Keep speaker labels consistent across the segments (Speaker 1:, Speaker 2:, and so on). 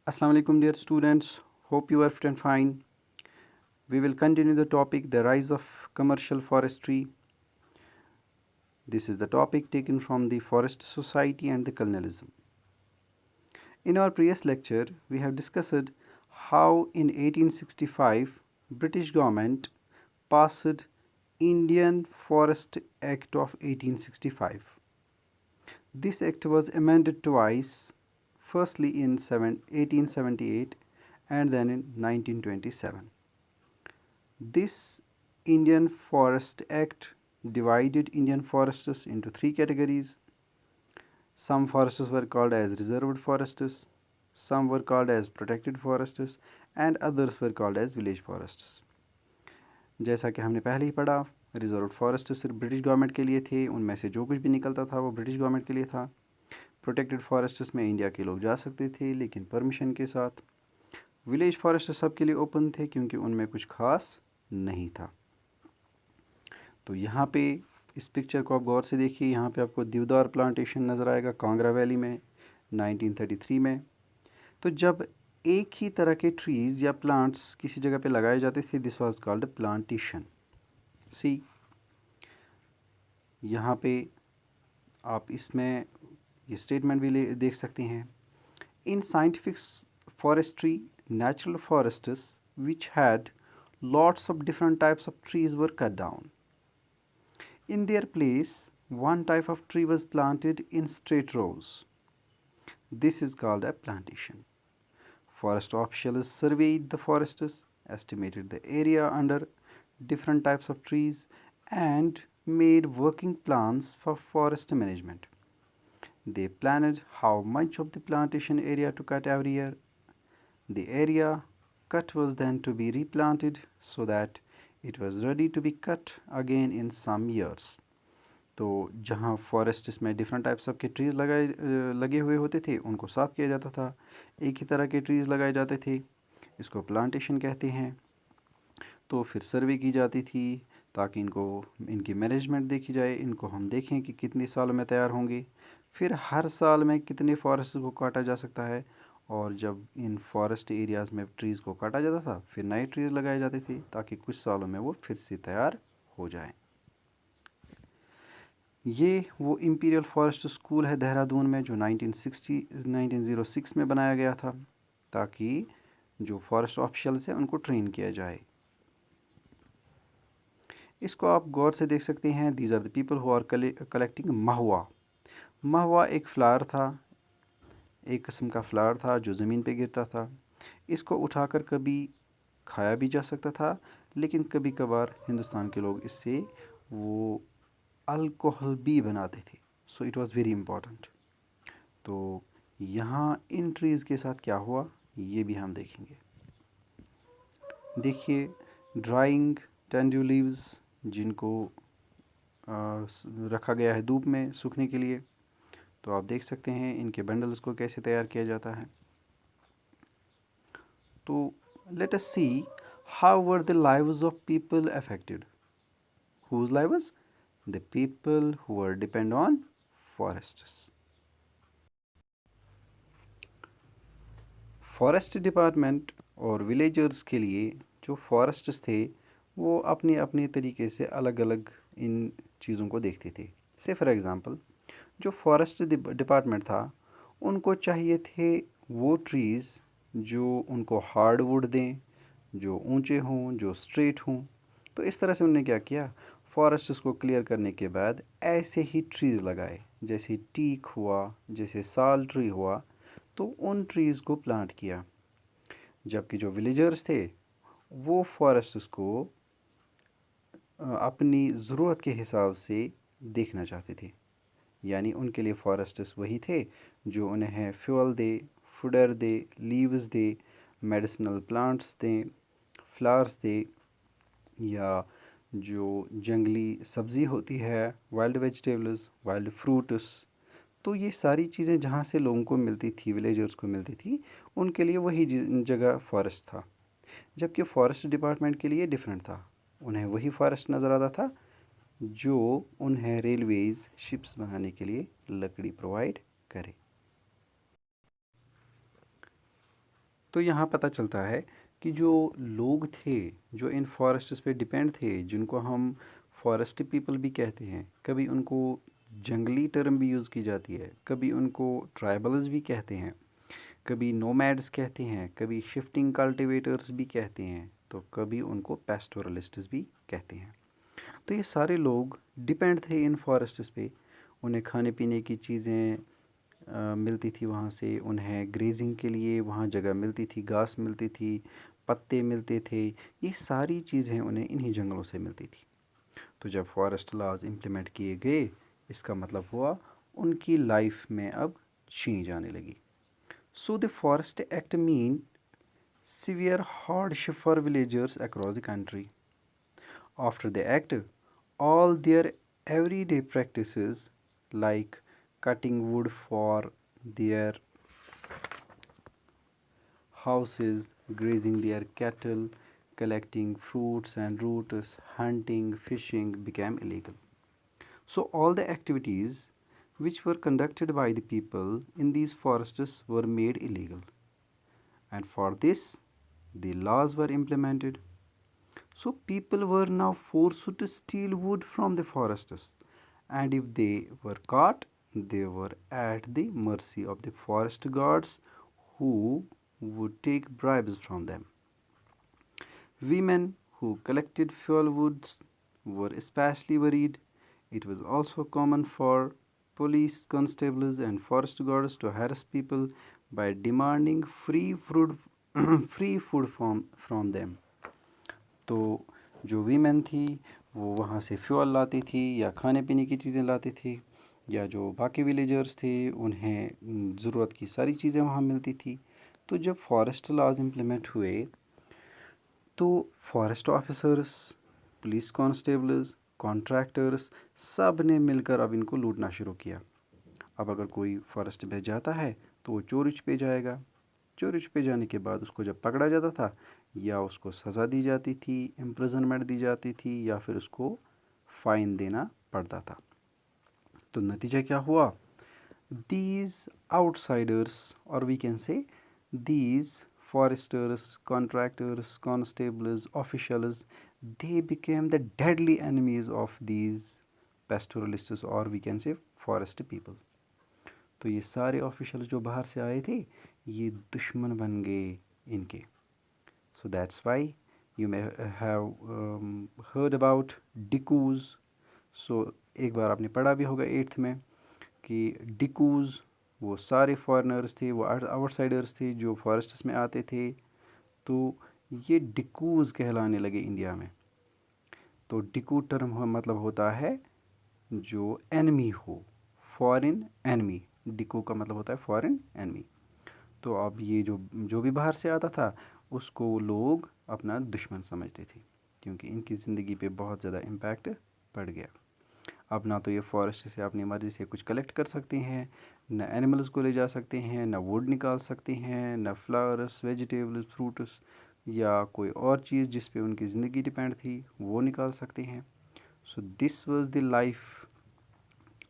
Speaker 1: Assalamu alaikum dear students, hope you are fit and fine. We will continue the topic the rise of commercial forestry. This is the topic taken from the Forest Society and the colonialism. In our previous lecture, we have discussed how in 1865 British government passed Indian Forest Act of 1865. This act was amended twice, firstly in 1878 and then in 1927. This Indian Forest Act divided Indian forests into three categories. Some forests were called as reserved forests, some were called as protected forests, and others were called as village forests. जैसा कि हमने पहले ही पढ़ा, reserve forest सिर्फ British government के लिए थे, उनमें से जो कुछ भी निकलता था वो ब्रिटिश गवर्नमेंट के लिए था। प्रोटेक्टेड फॉरेस्ट्स में इंडिया के लोग जा सकते थे लेकिन परमिशन के साथ। विलेज फॉरेस्ट सबके लिए ओपन थे क्योंकि उनमें कुछ खास नहीं था। तो यहाँ पे इस पिक्चर को आप गौर से देखिए, यहाँ पे आपको देवदार प्लांटेशन नज़र आएगा कांगड़ा वैली में 1933 में। तो जब एक ही तरह के ट्रीज़ या प्लांट्स किसी जगह पे लगाए जाते थे, दिस वाज कॉल्ड प्लांटेशन। सी यहाँ पे आप इसमें ये स्टेटमेंट भी देख सकते हैं। In scientific forestry natural forests which had lots of different types of trees were cut down. In their place, one type of tree was planted in straight rows. This is called a plantation. Forest officials surveyed the forests, estimated the area under different types of trees, and made working plans for forest management. They planned how much of the plantation area to cut every year. The area cut was then to be replanted so that it was ready to be cut again in some years. तो जहाँ forest में different types of के trees लगे हुए होते थे उनको साफ़ किया जाता था। एक ही तरह के ट्रीज़ लगाए जाते थे, इसको प्लांटेशन कहते हैं। तो फिर सर्वे की जाती थी ताकि इनकी मैनेजमेंट देखी जाए, इनको हम देखें कि कितने सालों में तैयार होंगे। फिर हर साल में कितने फॉरेस्ट को काटा जा सकता है, और जब इन फॉरेस्ट एरियाज़ में ट्रीज़ को काटा जाता था फिर नए ट्रीज़ लगाए जाते थे ताकि कुछ सालों में वो फिर से तैयार हो जाएं। ये वो इम्पीरियल फॉरेस्ट स्कूल है देहरादून में जो 1906 में बनाया गया था ताकि जो फॉरेस्ट ऑफिशियल्स हैं उनको ट्रेन किया जाए। इसको आप गौर से देख सकते हैं। These are the people who are collecting mahua. महुआ एक फ्लावर था, एक किस्म का फ्लावर था जो ज़मीन पे गिरता था। इसको उठाकर कभी खाया भी जा सकता था, लेकिन कभी कभार हिंदुस्तान के लोग इससे वो अल्कोहल भी बनाते थे। So it was very important. तो यहाँ इन ट्रीज़ के साथ क्या हुआ ये भी हम देखेंगे। देखिए ड्राइंग टेंड्यू लीव्स जिनको रखा गया है धूप में सूखने के लिए। तो आप देख सकते हैं इनके बंडल्स को कैसे तैयार किया जाता है। तो let us see how were the lives of people affected. Whose lives? The people who were depend on forests. Forest department और विलेजर्स के लिए जो फॉरेस्ट्स थे वो अपने अपने तरीके से अलग अलग इन चीज़ों को देखते थे। से फॉर एग्ज़ाम्पल जो फॉरेस्ट डिपार्टमेंट था उनको चाहिए थे वो ट्रीज़ जो उनको हार्डवुड दें, जो ऊंचे हों, जो स्ट्रेट हों। तो इस तरह से उन्होंने क्या किया, फॉरेस्ट्स को क्लियर करने के बाद ऐसे ही ट्रीज़ लगाए, जैसे टीक हुआ, जैसे साल ट्री हुआ, तो उन ट्रीज़ को प्लांट किया। जबकि जो विलेजर्स थे वो फॉरेस्ट्स को अपनी ज़रूरत के हिसाब से देखना चाहते थे। यानी उनके लिए फॉरेस्ट्स वही थे जो उन्हें फ्यूल दे, फूडर दे, लीव्स दे, मेडिसिनल प्लांट्स दें, फ्लावर्स दे, या जो जंगली सब्ज़ी होती है, वाइल्ड वेजिटेबल्स, वाइल्ड फ्रूट्स। तो ये सारी चीज़ें जहाँ से लोगों को मिलती थी, विलेजर्स को मिलती थी, उनके लिए वही जगह फॉरेस्ट था। जबकि फॉरेस्ट डिपार्टमेंट के लिए डिफरेंट था, उन्हें वही फॉरेस्ट नज़र आता था जो उन्हें रेलवेज़, शिप्स बनाने के लिए लकड़ी प्रोवाइड करे। तो यहाँ पता चलता है कि जो लोग थे जो इन फॉरेस्ट्स पे डिपेंड थे, जिनको हम फॉरेस्ट पीपल भी कहते हैं, कभी उनको जंगली टर्म भी यूज़ की जाती है, कभी उनको ट्राइबल्स भी कहते हैं, कभी नोमैड्स कहते हैं, कभी शिफ्टिंग कल्टीवेटर्स भी कहते हैं, तो कभी उनको पेस्टोरलिस्ट्स भी कहते हैं। तो ये सारे लोग डिपेंड थे इन फॉरेस्ट्स पे। उन्हें खाने पीने की चीज़ें मिलती थी वहाँ से, उन्हें ग्रेजिंग के लिए वहाँ जगह मिलती थी, घास मिलती थी, पत्ते मिलते थे, ये सारी चीज़ें उन्हें इन्हीं जंगलों से मिलती थी। तो जब फॉरेस्ट लॉज इम्प्लीमेंट किए गए, इसका मतलब हुआ उनकी लाइफ में अब चेंज आने लगी। So the forest act mean severe hardship for villagers across the country. After the act, all their everyday practices like cutting wood for their houses, grazing their cattle, collecting fruits and roots, hunting, fishing became illegal. So, all the activities which were conducted by the people in these forests were made illegal, and for this, the laws were implemented. So, people were now forced to steal wood from the forests, and if they were caught, they were at the mercy of the forest guards who would take bribes from them. Women who collected fuel woods were especially worried. It was also common for police constables and forest guards to harass people by demanding free food, free food from them. तो जो women थी वो वहाँ से fuel लाती थी या खाने पीने की चीज़ें लाती थी, या जो बाकी विलेजर्स थे उन्हें ज़रूरत की सारी चीज़ें वहाँ मिलती थी। तो जब फॉरेस्ट लॉज इम्प्लीमेंट हुए तो forest officers, police constables, contractors सब ने मिलकर अब इनको लूटना शुरू किया। अब अगर कोई फॉरेस्ट में जाता है तो वो चोरी छुपे जाएगा। चोरी छुपे जाने के बाद उसको जब पकड़ा जाता था, या उसको सज़ा दी जाती थी, इम्प्रिजनमेंट दी जाती थी, या फिर उसको फ़ाइन देना पड़ता था। तो नतीजा क्या हुआ? These outsiders, or we can say these foresters, contractors, constables, officials, they became the deadly enemies of these pastoralists, or we can say forest people. तो ये सारे ऑफिशियल्स जो बाहर से आए थे ये दुश्मन बन गए इनके. So that's why you may have heard about डिकूज़. So एक बार आपने पढ़ा भी होगा 8th में कि डिकूज़ वो सारे फॉरेनर्स थे, वो आउटसाइडर्स थे जो फॉरेस्ट्स में आते थे, तो ये डिकूज़ कहलाने लगे इंडिया में. तो डिकू टर्म मतलब होता है जो एनिमी हो, फॉरेन एनिमी. डिकू का मतलब होता है फॉरेन एनिमी. तो अब ये जो भी बाहर से आता था उसको लोग अपना दुश्मन समझते थे, क्योंकि इनकी ज़िंदगी पे बहुत ज़्यादा इम्पैक्ट पड़ गया. अब ना तो ये फॉरेस्ट से अपनी मर्ज़ी से कुछ कलेक्ट कर सकते हैं, ना एनिमल्स को ले जा सकते हैं, ना वुड निकाल सकते हैं, ना फ्लावर्स, वेजिटेबल्स, फ्रूट्स या कोई और चीज़ जिस पे उनकी ज़िंदगी डिपेंड थी वो निकाल सकते हैं. So this was the life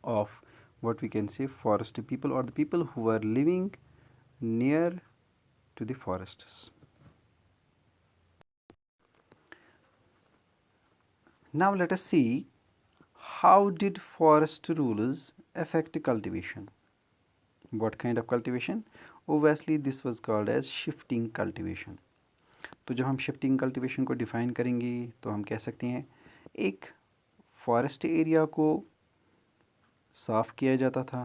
Speaker 1: of what we can say forest people, or the people who were living near to the forests. Now let us see how did forest rules affect cultivation. What kind of cultivation? Obviously this was called as shifting cultivation. तो जब हम shifting cultivation को define करेंगे तो हम कह सकते हैं एक फॉरेस्ट एरिया को साफ़ किया जाता था.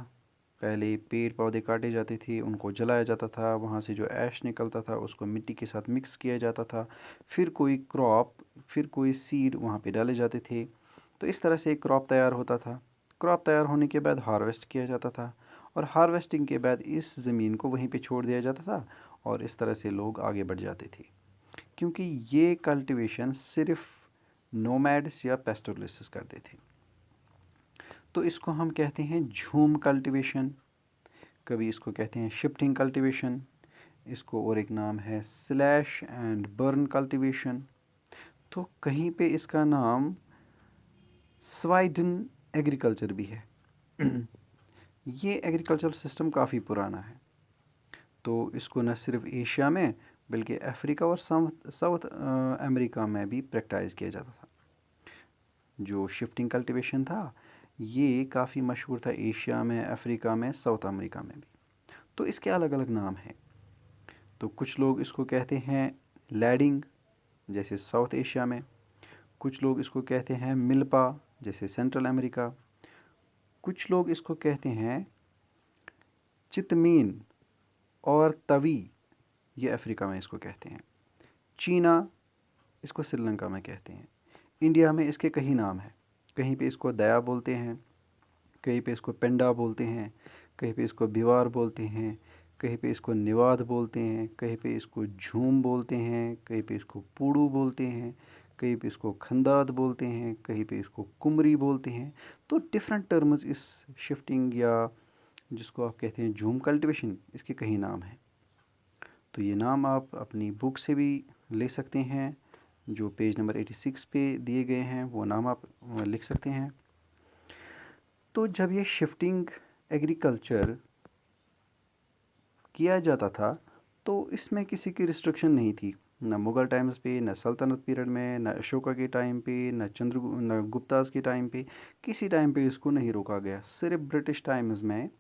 Speaker 1: पहले पेड़ पौधे काटे जाते थे, उनको जलाया जाता था, वहाँ से जो ऐश निकलता था उसको मिट्टी के साथ मिक्स किया जाता था, फिर कोई क्रॉप, फिर कोई सीड वहाँ पे डाले जाते थे. तो इस तरह से एक क्रॉप तैयार होता था. क्रॉप तैयार होने के बाद हार्वेस्ट किया जाता था, और हार्वेस्टिंग के बाद इस ज़मीन को वहीं पे छोड़ दिया जाता था, और इस तरह से लोग आगे बढ़ जाते थे. क्योंकि ये कल्टीवेशन सिर्फ नोमैड्स या पेस्टोरलिस्ट्स करते थे. तो इसको हम कहते हैं झूम कल्टीवेशन, कभी इसको कहते हैं शिफ्टिंग कल्टीवेशन, इसको और एक नाम है स्लैश एंड बर्न कल्टीवेशन. तो कहीं पे इसका नाम स्वाइडन एग्रीकल्चर भी है. ये एग्रीकल्चर सिस्टम काफ़ी पुराना है. तो इसको न सिर्फ एशिया में बल्कि अफ्रीका और साउथ अमेरिका में भी प्रैक्टिस किया जाता था। जो शिफ्टिंग कल्टीवेशन था ये काफ़ी मशहूर था एशिया में, अफ्रीका में, साउथ अमेरिका में भी। तो इसके अलग अलग नाम हैं। तो कुछ लोग इसको कहते हैं लैडिंग, जैसे साउथ एशिया में। कुछ लोग इसको कहते हैं मिल्पा, जैसे सेंट्रल अमेरिका। कुछ लोग इसको कहते हैं चितमीन और तवी, ये अफ्रीका में इसको कहते हैं। चीना, इसको श्रीलंका में कहते हैं। इंडिया में इसके कई नाम हैं। कहीं पे इसको दया बोलते हैं, कहीं पे इसको पेंडा बोलते हैं, कहीं पे इसको बिवार बोलते हैं, कहीं पे इसको निवाद बोलते हैं, कहीं पे इसको झूम बोलते हैं, कहीं पे इसको पूड़ू बोलते हैं, कहीं पे इसको खंदात बोलते हैं, कहीं पे इसको कुमरी बोलते हैं। तो डिफरेंट टर्म्स इस शिफ्टिंग या जिसको आप कहते हैं झूम कल्टीवेशन, इसके कई नाम हैं। तो ये नाम आप अपनी बुक से भी ले सकते हैं, जो पेज नंबर 86 पे दिए गए हैं वो नाम आप लिख सकते हैं। तो जब ये शिफ्टिंग एग्रीकल्चर किया जाता था तो इसमें किसी की रिस्ट्रिक्शन नहीं थी, न मुग़ल टाइम्स पे, न सल्तनत पीरियड में, न अशोका के टाइम पे, न गुप्ताज़ के टाइम पे। किसी टाइम पे इसको नहीं रोका गया। सिर्फ ब्रिटिश टाइम्स में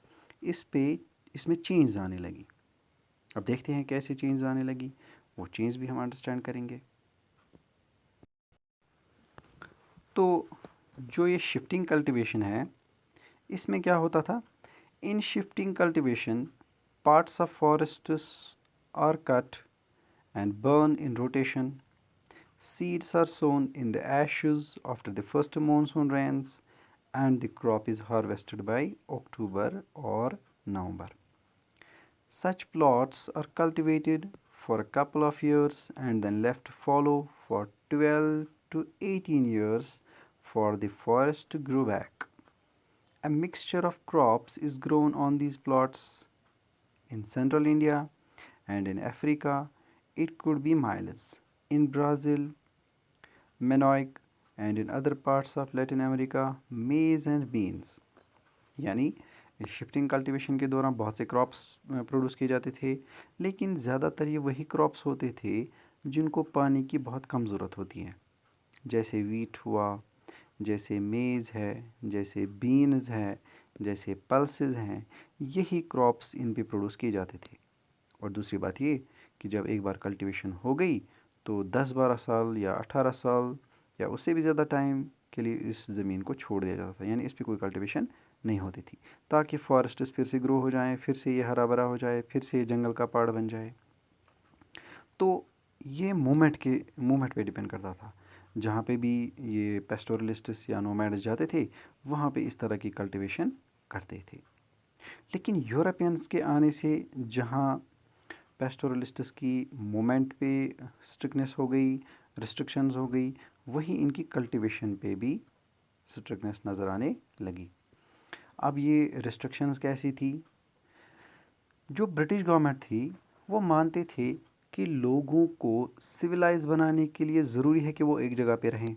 Speaker 1: इसमें चेंज आने लगी। अब देखते हैं कैसे चेंज आने लगी, वो चेंज भी हम अंडरस्टैंड करेंगे। तो जो ये शिफ्टिंग कल्टीवेशन है इसमें क्या होता था? In shifting cultivation parts of forests are cut and burned in rotation. Seeds are sown in the ashes after the first monsoon rains, and the crop is harvested by October or November. Such plots are cultivated for a couple of years and then left to follow for 12 to 18 years for the forest to grow back. A mixture of crops is grown on these plots. In central India and in Africa, it could be maize. In Brazil, manioc, and in other parts of Latin America, maize and beans. यानी shifting cultivation के दौरान बहुत से crops produce किए जाते थे, लेकिन ज़्यादातर ये वही क्रॉप्स होते थे जिनको पानी की बहुत कम ज़रूरत होती है। जैसे वीट हुआ, जैसे मेज़ है, जैसे बीन्स है, जैसे पल्सेस हैं, यही क्रॉप्स इन पे प्रोड्यूस किए जाते थे। और दूसरी बात ये कि जब एक बार कल्टीवेशन हो गई तो 10-12 साल या 18 साल या उससे भी ज़्यादा टाइम के लिए इस ज़मीन को छोड़ दिया जाता था, यानी इस पर कोई कल्टीवेशन नहीं होती थी, ताकि फॉरेस्ट्स फिर से ग्रो हो जाएं, फिर से ये हरा भरा हो जाए, फिर से ये जंगल का पहाड़ बन जाए। तो ये मूवमेंट पे डिपेंड करता था। जहाँ पे भी ये पेस्टोरलिस्ट्स या नोमैड्स जाते थे वहाँ पे इस तरह की कल्टीवेशन करते थे। लेकिन यूरोपियंस के आने से जहाँ पेस्टोरलिस्ट्स की मूवमेंट पे स्ट्रिक्टनेस हो गई, रिस्ट्रिक्शंस हो गई, वही इनकी कल्टीवेशन पे भी स्ट्रिक्टनेस नज़र आने लगी। अब ये रिस्ट्रिक्शंस कैसी थी? जो ब्रिटिश गवर्नमेंट थी वो मानते थे कि लोगों को सिविलाइज बनाने के लिए ज़रूरी है कि वो एक जगह पे रहें।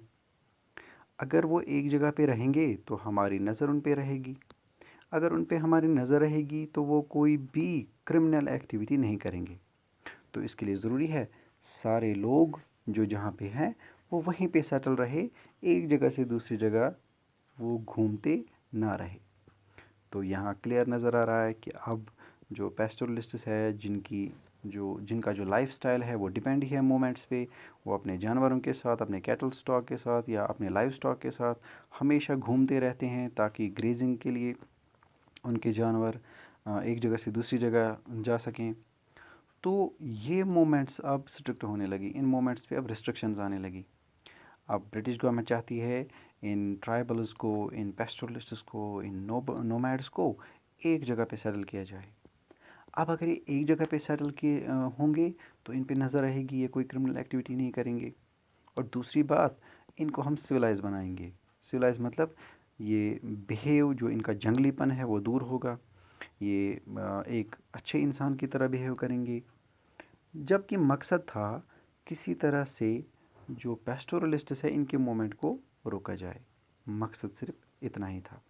Speaker 1: अगर वो एक जगह पे रहेंगे तो हमारी नज़र उन पे रहेगी। अगर उन पे हमारी नज़र रहेगी तो वो कोई भी क्रिमिनल एक्टिविटी नहीं करेंगे। तो इसके लिए ज़रूरी है सारे लोग जो जहाँ पे हैं वो वहीं पे सेटल रहे, एक जगह से दूसरी जगह वो घूमते ना रहे। तो यहाँ क्लियर नज़र आ रहा है कि अब जो पेस्टोरलिस्ट्स है जिनका जो लाइफ स्टाइल है वो डिपेंड ही है मूवमेंट्स पे। वो अपने जानवरों के साथ, अपने कैटल स्टॉक के साथ या अपने लाइव स्टॉक के साथ हमेशा घूमते रहते हैं ताकि ग्रेजिंग के लिए उनके जानवर एक जगह से दूसरी जगह जा सकें। तो ये मूवमेंट्स अब स्ट्रिक्ट होने लगी, इन मूवमेंट्स पे अब रिस्ट्रिक्शंस आने लगी। अब ब्रिटिश गवर्नमेंट चाहती है इन ट्राइबल्स को, इन पेस्टोरलिस्ट्स को, इन नोमैड्स को एक जगह पे सेटल किया जाए। अब अगर ये एक जगह पे सेटल किए होंगे तो इन पे नज़र रहेगी, ये कोई क्रिमिनल एक्टिविटी नहीं करेंगे। और दूसरी बात, इनको हम सिविलाइज बनाएंगे। सिविलाइज मतलब ये बिहेव जो इनका जंगलीपन है वो दूर होगा, ये एक अच्छे इंसान की तरह बिहेव करेंगे। जबकि मकसद था किसी तरह से जो पेस्टोरलिस्ट्स है इनके मूवमेंट को रोका जाए। मकसद सिर्फ इतना ही था,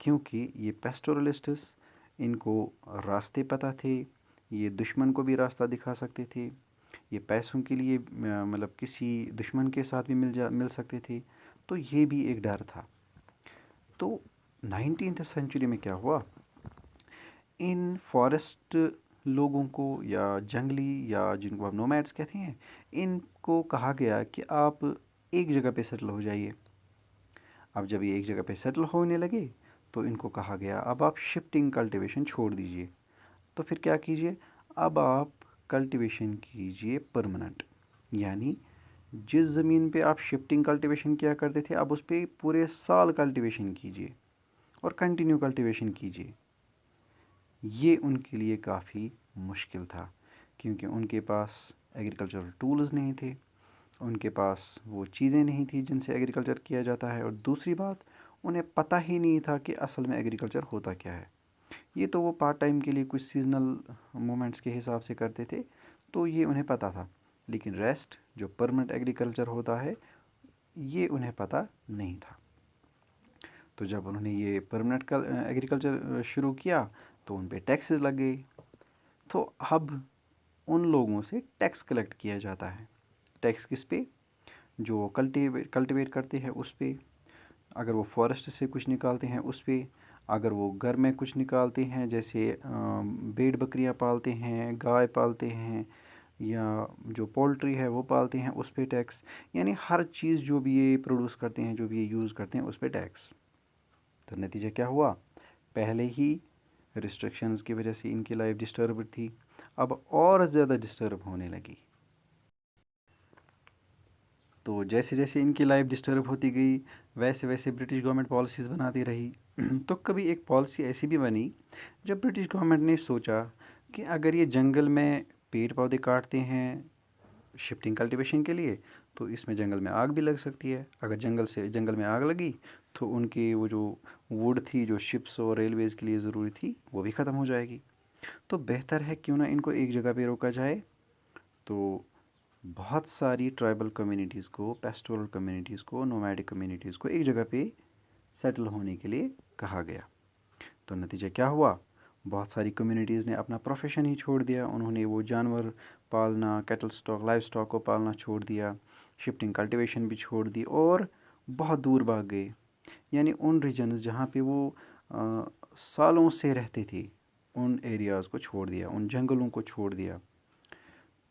Speaker 1: क्योंकि ये पेस्टोरलिस्ट्स इनको रास्ते पता थे, ये दुश्मन को भी रास्ता दिखा सकते थे, ये पैसों के लिए मतलब किसी दुश्मन के साथ भी मिल सकते थे। तो ये भी एक डर था। तो 19th सेंचुरी में क्या हुआ, इन फॉरेस्ट लोगों को या जंगली या जिनको आप नोमैड्स कहते हैं, इनको कहा गया कि आप एक जगह पे सेटल हो जाइए। अब जब ये एक जगह पे सेटल होने लगे तो इनको कहा गया अब आप शिफ्टिंग कल्टीवेशन छोड़ दीजिए। तो फिर क्या कीजिए, अब आप कल्टीवेशन कीजिए परमानेंट, यानी जिस ज़मीन पे आप शिफ्टिंग कल्टीवेशन किया करते थे अब उस पर पूरे साल कल्टीवेशन कीजिए और कंटिन्यू कल्टीवेशन कीजिए। ये उनके लिए काफ़ी मुश्किल था, क्योंकि उनके पास एग्रीकल्चरल टूल्स नहीं थे, उनके पास वो चीज़ें नहीं थी जिनसे एग्रीकल्चर किया जाता है, और दूसरी बात उन्हें पता ही नहीं था कि असल में एग्रीकल्चर होता क्या है। ये तो वो पार्ट टाइम के लिए कुछ सीजनल मोमेंट्स के हिसाब से करते थे, तो ये उन्हें पता था, लेकिन रेस्ट जो परमानेंट एग्रीकल्चर होता है ये उन्हें पता नहीं था। तो जब उन्होंने ये परमानेंट एग्रीकल्चर शुरू किया तो उन पे टैक्सेस लग गए। तो अब उन लोगों से टैक्स कलेक्ट किया जाता है। टैक्स किस पे, जो कल्टीवेट करते हैं उस पे, अगर वो फॉरेस्ट से कुछ निकालते हैं उस पे, अगर वो घर में कुछ निकालते हैं जैसे भेड़ बकरियां पालते हैं, गाय पालते हैं, या जो पोल्ट्री है वो पालते हैं उस पे टैक्स, यानी हर चीज़ जो भी ये प्रोड्यूस करते हैं, जो भी ये यूज़ करते हैं उस पे टैक्स। तो नतीजा क्या हुआ, पहले ही रिस्ट्रिक्शंस की वजह से इनकी लाइफ डिस्टर्ब थी, अब और ज़्यादा डिस्टर्ब होने लगी। तो जैसे जैसे इनकी लाइफ डिस्टर्ब होती गई वैसे वैसे ब्रिटिश गवर्नमेंट पॉलिसीज़ बनाती रही। तो कभी एक पॉलिसी ऐसी भी बनी जब ब्रिटिश गवर्नमेंट ने सोचा कि अगर ये जंगल में पेड़ पौधे काटते हैं शिफ्टिंग कल्टीवेशन के लिए, तो इसमें जंगल में आग भी लग सकती है। अगर जंगल में आग लगी तो उनकी वो जो वुड थी जो शिप्स और रेलवेज़ के लिए ज़रूरी थी वो भी ख़त्म हो जाएगी। तो बेहतर है क्यों ना इनको एक जगह पे रोका जाए। तो बहुत सारी ट्राइबल कम्युनिटीज़ को, पेस्टोरल कम्युनिटीज़ को, नोमैडिक कम्युनिटीज़ को एक जगह पे सेटल होने के लिए कहा गया। तो नतीजा क्या हुआ, बहुत सारी कम्युनिटीज़ ने अपना प्रोफेशन ही छोड़ दिया। उन्होंने वो जानवर पालना, कैटल स्टॉक, लाइव स्टॉक को पालना छोड़ दिया, शिफ्टिंग कल्टीवेशन भी छोड़ दी और बहुत दूर भाग गए। यानी उन रीजन्स जहाँ पे वो सालों से रहते थे उन एरियाज़ को छोड़ दिया, उन जंगलों को छोड़ दिया।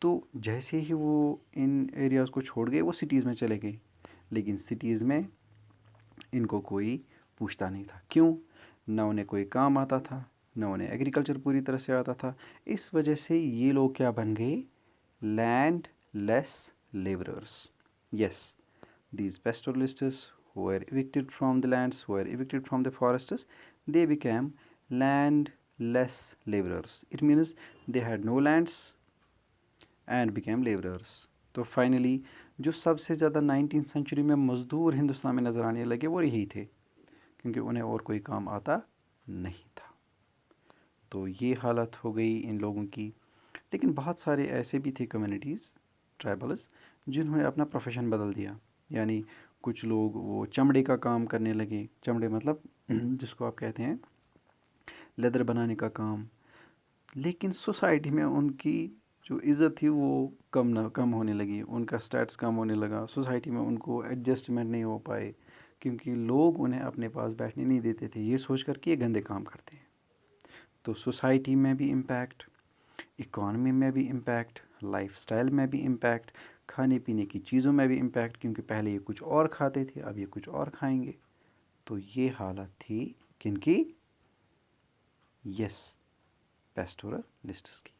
Speaker 1: तो जैसे ही वो इन एरियाज़ को छोड़ गए वो सिटीज़ में चले गए, लेकिन सिटीज़ में इनको कोई पूछता नहीं था। क्यों, ना उन्हें कोई काम आता था, ना उन्हें एग्रीकल्चर पूरी तरह से आता था। इस वजह से ये लोग क्या बन गए, land less labourers. Yes, these pastoralists who were evicted from the lands, who were evicted from the forests, they became landless laborers. It means they had no lands and became laborers. तो finally जो सबसे ज़्यादा 19th century में मज़दूर हिंदुस्तान में नज़र आने लगे वो यही थे, क्योंकि उन्हें और कोई काम आता नहीं था। तो ये हालत हो गई इन लोगों की। लेकिन बहुत सारे ऐसे भी थे कम्युनिटीज़, ट्राइबल्स, जिन्होंने अपना प्रोफेशन बदल दिया। यानी कुछ लोग वो चमड़े का काम करने लगे, चमड़े मतलब जिसको आप कहते हैं लेदर बनाने का काम। लेकिन सोसाइटी में उनकी जो इज़्ज़त थी वो कम होने लगी, उनका स्टेटस कम होने लगा। सोसाइटी में उनको एडजस्टमेंट नहीं हो पाए, क्योंकि लोग उन्हें अपने पास बैठने नहीं देते थे, ये सोच कर कि ये गंदे काम करते हैं। तो सोसाइटी में भी इम्पैक्ट, इकॉनमी में भी इम्पैक्ट, लाइफस्टाइल में भी इम्पैक्ट, खाने पीने की चीज़ों में भी इम्पैक्ट, क्योंकि पहले ये कुछ और खाते थे अब ये कुछ और खाएंगे। तो ये हालत थी किनकी, यस, पेस्टोरलिस्ट्स की।